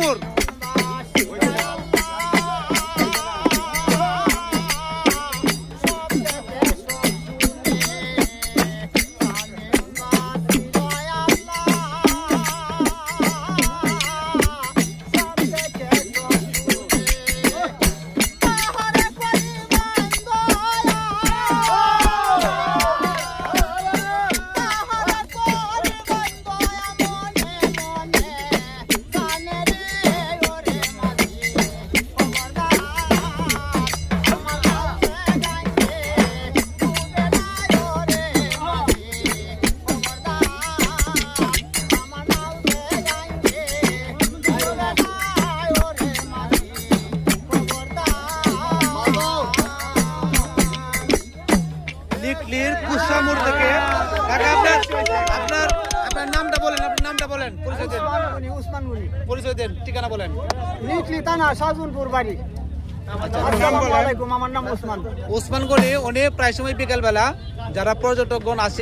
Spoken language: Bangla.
কুসামুর। লিকলির কুসামুর থেকে কাকা আপনার নামটা বলেন, আপনার নামটা বলেন, পরিচয় দেন। উসমান গনি, পরিচয় দেন, ঠিকানা বলেন। লিকলি থানা, শাহজাহানপুর বাড়ি। আসসালামু আলাইকুম, আমার নাম উসমান। ওসমান গনি। উনি প্রায় সময় বিকেল বেলা যারা পর্যটকগণ আসে